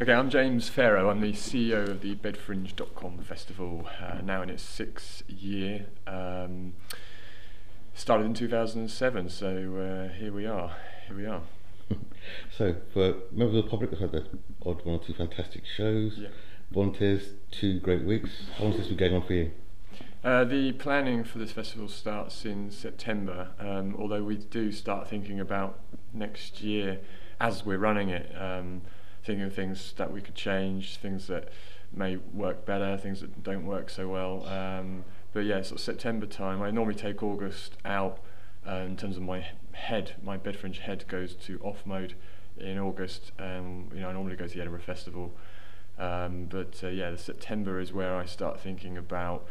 Okay, I'm James Pharaoh. I'm the CEO of the Bedfringe.com festival, now in its sixth year. Started in 2007, so here we are. So, for members of the public, I've had the odd one or two fantastic shows. Yeah. Volunteers, 2 great weeks. How long has this been going on for you? The planning for this festival starts in September, although we do start thinking about next year as we're running it, thinking of things that we could change, things that may work better, things that don't work so well. But yeah, sort of September time. I normally take August out in terms of my head. My Bedfringe head goes to off mode in August. I normally go to the Edinburgh Festival. But the September is where I start thinking about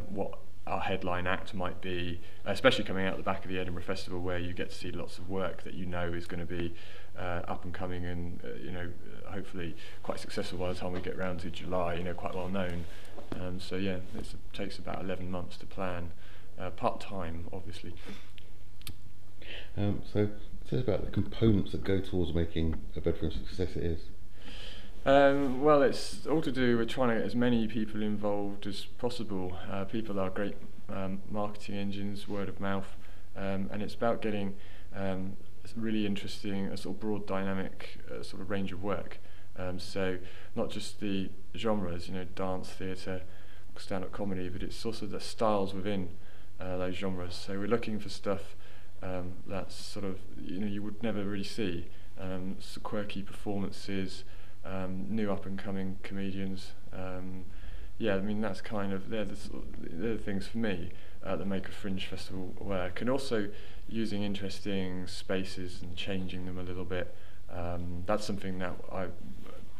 what our headline act might be, especially coming out the back of the Edinburgh Festival, where you get to see lots of work that you know is going to be up and coming and hopefully quite successful by the time we get round to July, quite well known. It takes about 11 months to plan, part-time obviously. So tell us about the components that go towards making a Bedfringe success it is. Well, it's all to do with trying to get as many people involved as possible. People are great marketing engines, word of mouth, and it's about getting really interesting, a sort of broad dynamic sort of range of work. So not just the genres, dance, theatre, stand-up comedy, but it's also the styles within those genres. So we're looking for stuff that's sort of you would never really see, quirky performances. New up-and-coming comedians. That's kind of they're the things for me that make a fringe festival work, and also using interesting spaces and changing them a little bit. That's something that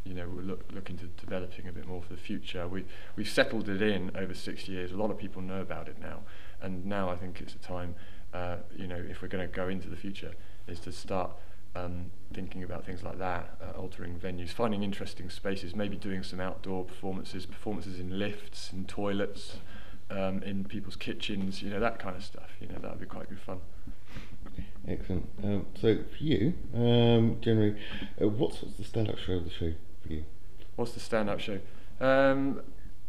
we're looking to developing a bit more for the future. We've settled it in over 6 years. A lot of people know about it now, and now I think it's a time. If we're going to go into the future, is to start thinking about things like that, altering venues, finding interesting spaces, maybe doing some outdoor performances in lifts, in toilets, in people's kitchens, that kind of stuff. That would be quite good fun. Excellent. So for you, generally, what's the stand-up show of the show for you? What's the stand-up show?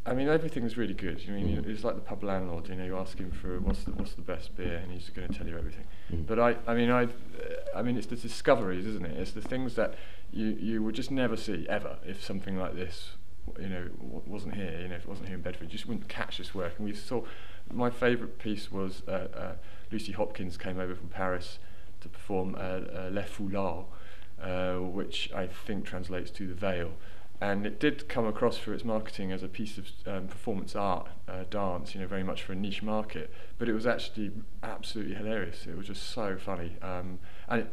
Everything's really good. It's like the pub landlord. You ask him for what's the best beer, and he's going to tell you everything. But it's the discoveries, isn't it? It's the things that you would just never see ever if something like this, wasn't here. If it wasn't here in Bedford, you just wouldn't catch this work. And we saw. My favourite piece was Lucy Hopkins came over from Paris to perform Les Foulards, which I think translates to the veil. And it did come across through its marketing as a piece of performance art, dance, very much for a niche market. But it was actually absolutely hilarious. It was just so funny.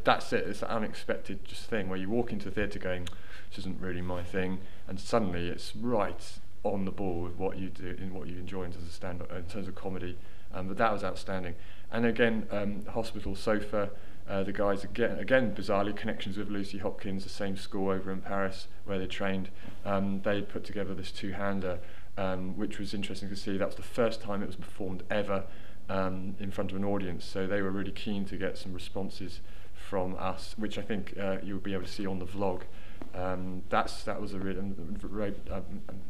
That's it. It's an unexpected just thing where you walk into the theatre going, this isn't really my thing, and suddenly it's right on the ball with what you do and what you enjoy in terms of stand-up, in terms of comedy. But that was outstanding. And again, Hospital Sofa. The guys, again, bizarrely, connections with Lucy Hopkins, the same school over in Paris where they trained. They put together this two-hander, which was interesting to see. That was the first time it was performed ever in front of an audience, so they were really keen to get some responses from us, which I think you'll be able to see on the vlog. That was a really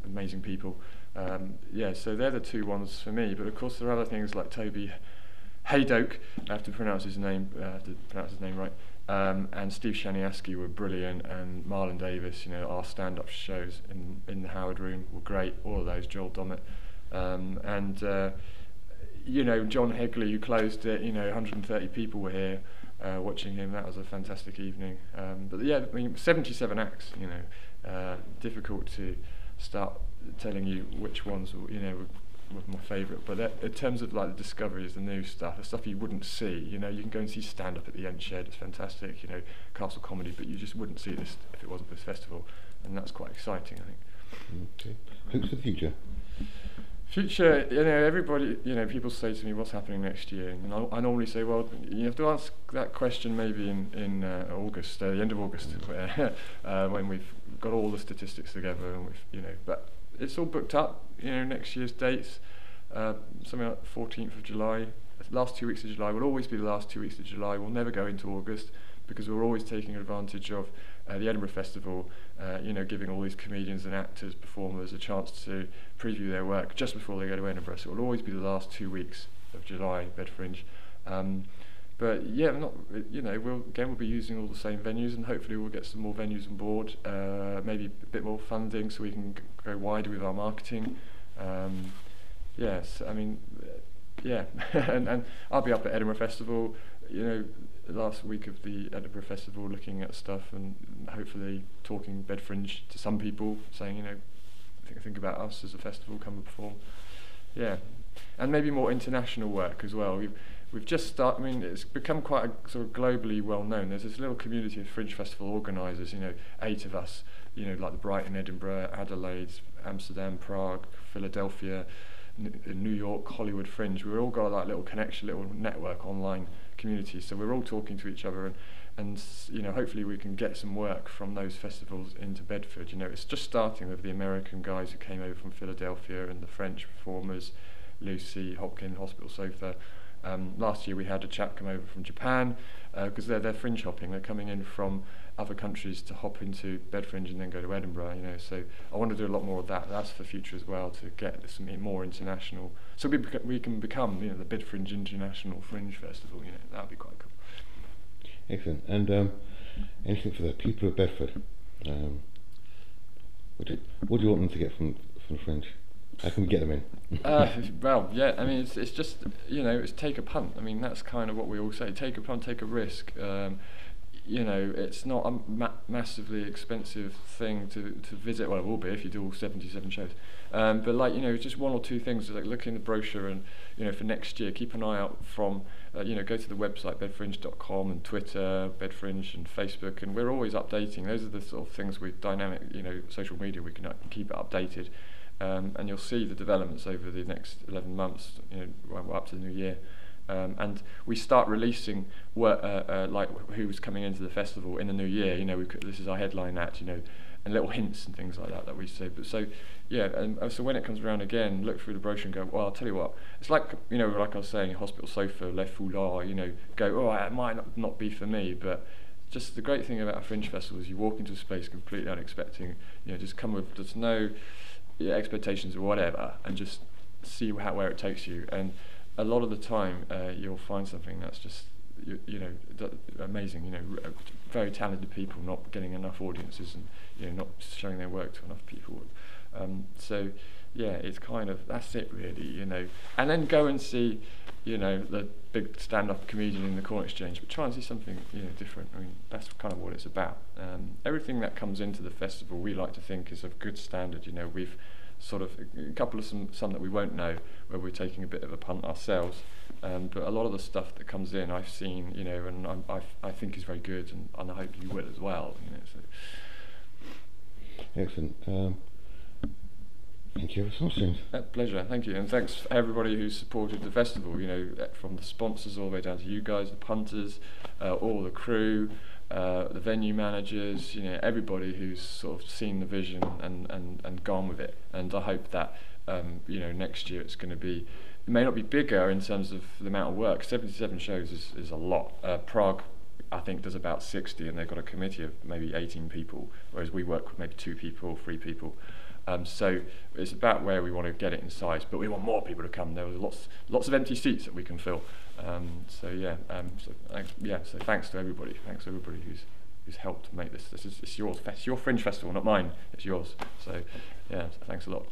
amazing people. So they're the two ones for me, but of course there are other things like Toby Haydoke, I have to pronounce his name right, and Steve Shaniaski were brilliant, and Marlon Davis, our stand-up shows in the Howard Room were great, all of those, Joel Dommett, and John Hegley, who closed it, 130 people were here watching him. That was a fantastic evening. 77 acts, difficult to start telling you which ones, was my favourite, but in terms of like the discoveries, the new stuff, the stuff you wouldn't see, you can go and see stand-up at the End Shed, it's fantastic, Castle Comedy, but you just wouldn't see this if it wasn't for this festival, and that's quite exciting, I think. Okay. Hopes for the future? Future, everybody, people say to me, what's happening next year? And I normally say, well, you have to ask that question maybe in August, the end of August, where, when we've got all the statistics together, and but it's all booked up, next year's dates, something like the 14th of July. The last 2 weeks of July will always be the last 2 weeks of July. We'll never go into August because we're always taking advantage of the Edinburgh Festival, giving all these comedians and actors, performers a chance to preview their work just before they go to Edinburgh. So it will always be the last 2 weeks of July, Bedfringe. But yeah, we'll be using all the same venues, and hopefully we'll get some more venues on board. Maybe a bit more funding so we can go wider with our marketing. Yes, I mean, yeah, and I'll be up at Edinburgh Festival. The last week of the Edinburgh Festival, looking at stuff and hopefully talking Bedfringe to some people, saying, think about us as a festival, come and perform. Yeah, and maybe more international work as well. We've just started. I mean, it's become quite a sort of globally well known. There's this little community of Fringe Festival organisers. 8 of us. Like the Brighton, Edinburgh, Adelaide, Amsterdam, Prague, Philadelphia, New York, Hollywood Fringe. We've all got like little connection, little network online community. So we're all talking to each other, and hopefully we can get some work from those festivals into Bedford. It's just starting with the American guys who came over from Philadelphia and the French performers, Lucy, Hopkins, Hospital Sofa. Last year we had a chap come over from Japan because they're fringe hopping. They're coming in from other countries to hop into Bedfringe and then go to Edinburgh. So I want to do a lot more of that. That's for future as well, to get some more international. So we can become the Bedfringe International Fringe Festival. That would be quite cool. Excellent. And anything for the people of Bedford? What do you want them to get from Fringe? How can we get them in? Well, yeah, I mean, it's just, it's take a punt. I mean, that's kind of what we all say. Take a punt, take a risk. It's not a massively expensive thing to visit. Well, it will be if you do all 77 shows. But just 1 or 2 things. Like look in the brochure, and for next year, keep an eye out from. Go to the website bedfringe.com and Twitter, Bedfringe, and Facebook, and we're always updating. Those are the sort of things with dynamic, social media. We can keep it updated. And you'll see the developments over the next 11 months, up to the new year. And we start releasing work, like who's coming into the festival in the new year. This is our headline act, and little hints and things like that we say. But so when it comes around again, look through the brochure and go, well, I'll tell you what, it's like like I was saying, Hospital Sofa, Le Foulard, go, oh, it might not be for me, but just the great thing about a Fringe Festival is you walk into a space completely unexpected, just come with, there's no expectations or whatever, and just see where it takes you. And a lot of the time you'll find something that's just amazing. Very talented people not getting enough audiences, and not showing their work to enough people. So yeah, it's kind of, that's it really. And then go and see the big stand-up comedian in the Corn Exchange, but try and see something different. I mean, that's kind of what it's about. Everything that comes into the festival we like to think is of good standard. We've sort of a couple of some that we won't know, where we're taking a bit of a punt ourselves, but a lot of the stuff that comes in I've seen, and I think is very good, and I hope you will as well. So. Excellent. Thank you ever so much, James. Pleasure, thank you, and thanks for everybody who's supported the festival. From the sponsors all the way down to you guys, the punters, all the crew, the venue managers, everybody who's sort of seen the vision and gone with it. And I hope that next year it's going to be. It may not be bigger in terms of the amount of work. 77 shows is a lot. Prague, I think, does about 60, and they've got a committee of maybe 18 people, whereas we work with maybe 2 people, 3 people. So it's about where we want to get it in size, but we want more people to come. There was lots of empty seats that we can fill. So thanks to everybody. Thanks to everybody who's helped make this. It's yours. It's your Fringe Festival, not mine. It's yours. So yeah, thanks a lot.